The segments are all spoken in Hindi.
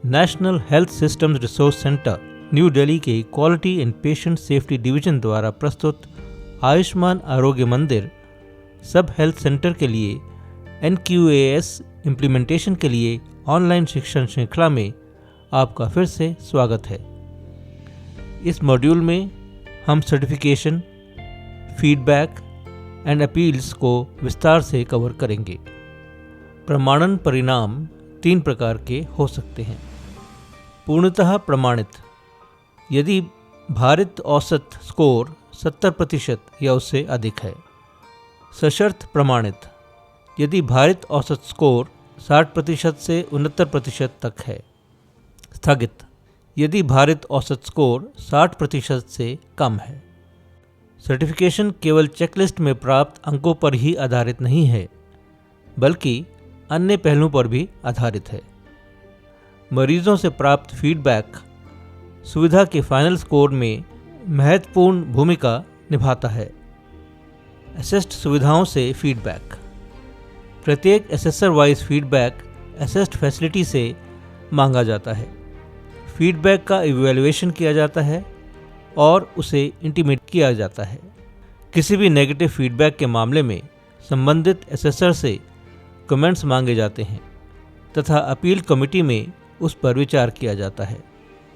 National Health Systems Resource Centre New Delhi के Quality and Patient Safety Division द्वारा प्रस्तुत आयुष्मान आरोग्य मंदिर सब हेल्थ सेंटर के लिए NQAS इम्प्लीमेंटेशन के लिए ऑनलाइन शिक्षण श्रृंखला में आपका फिर से स्वागत है। इस मॉड्यूल में हम सर्टिफिकेशन, फीडबैक एंड अपील्स को विस्तार से कवर करेंगे। प्रमाणन परिणाम 3 प्रकार के हो सकते हैं। पूर्णतः प्रमाणित, यदि भारित औसत स्कोर 70% या उससे अधिक है। सशर्त प्रमाणित, यदि भारित औसत स्कोर 60% से 69% तक है। स्थगित, यदि भारित औसत स्कोर 60% से कम है। सर्टिफिकेशन केवल चेकलिस्ट में प्राप्त अंकों पर ही आधारित नहीं है, बल्कि अन्य पहलुओं पर भी आधारित है। मरीजों से प्राप्त फीडबैक सुविधा के फाइनल स्कोर में महत्वपूर्ण भूमिका निभाता है। असेस्ड सुविधाओं से फीडबैक, प्रत्येक assessor wise feedback assessed facility से मांगा जाता है। फीडबैक का इवैल्यूएशन किया जाता है और उसे इंटीमेट किया जाता है। किसी भी नेगेटिव फीडबैक के मामले में संबंधित असेसर से कमेंट्स मांगे जाते हैं तथा अपील कमेटी में उस पर विचार किया जाता है।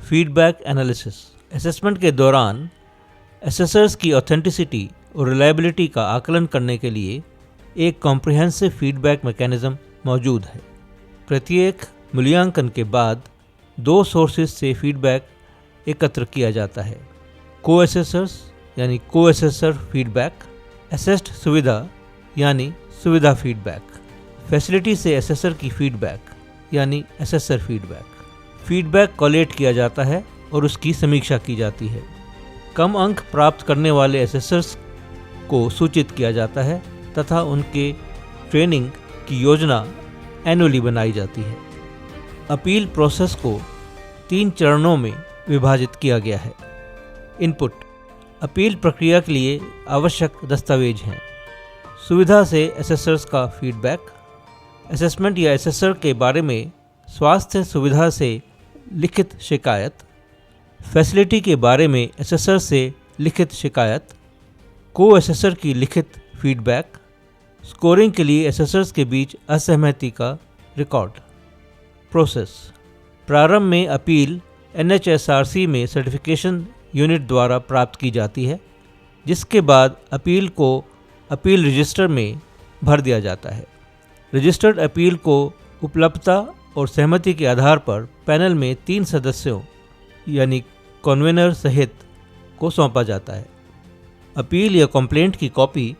फीडबैक एनालिसिस, असेसमेंट के दौरान असेसर्स की ऑथेंटिसिटी और रिलायबिलिटी का आकलन करने के लिए एक कॉम्प्रिहेंसिव फीडबैक मैकेनिज्म मौजूद है। प्रत्येक मूल्यांकन के बाद 2 सोर्सेज से फीडबैक एकत्र किया जाता है। को-असेसर्स यानी को-असेसर फीडबैक, असेस्ड सुविधा यानी सुविधा फीडबैक, फैसिलिटी से असेसर की फीडबैक यानी असेसर फीडबैक। फीडबैक कॉलेट किया जाता है और उसकी समीक्षा की जाती है। कम अंक प्राप्त करने वाले असेसर्स को सूचित किया जाता है तथा उनके ट्रेनिंग की योजना एनुअली बनाई जाती है। अपील प्रोसेस को 3 चरणों में विभाजित किया गया है। इनपुट, अपील प्रक्रिया के लिए आवश्यक दस्तावेज हैं। सुविधा से असेसर्स का फीडबैक, असेसमेंट या असेसर के बारे में स्वास्थ्य सुविधा से लिखित शिकायत, फैसिलिटी के बारे में असेसर से लिखित शिकायत, को-असेसर की लिखित फीडबैक, स्कोरिंग के लिए असेसर्स के बीच असहमति का रिकॉर्ड। प्रोसेस, प्रारंभ में अपील NHSRC में सर्टिफिकेशन यूनिट द्वारा प्राप्त की जाती है, जिसके बाद अपील को अपील रजिस्टर में भर दिया जाता है। रजिस्टर्ड अपील को उपलब्धता और सहमति के आधार पर पैनल में 3 सदस्यों यानी कन्वेनर सहित को सौंपा जाता है। अपील या कंप्लेंट की कॉपी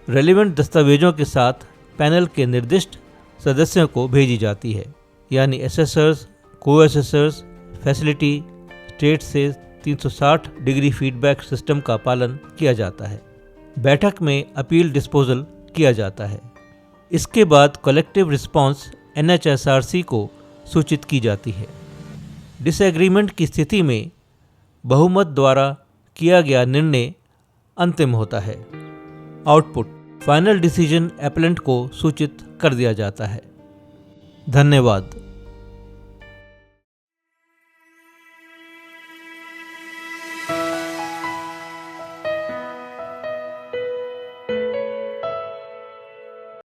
रेलेवेंट दस्तावेजों के साथ पैनल के निर्दिष्ट सदस्यों को भेजी जाती है, यानी असेसर्स, को-असेसर्स, फैसिलिटी, स्टेट से 360 डिग्री फीडबैक सिस्टम का पालन किया जाता है। बैठक में अपील डिस्पोजल किया जाता है। इसके बाद कलेक्टिव रिस्पांस NHSRC को सूचित की जाती है। डिसएग्रीमेंट की स्थिति में बहुमत द्वारा किया गया निर्णय अंतिम होता है। आउटपुट, फाइनल डिसीजन एप्लेंट को सूचित कर दिया जाता है। धन्यवाद।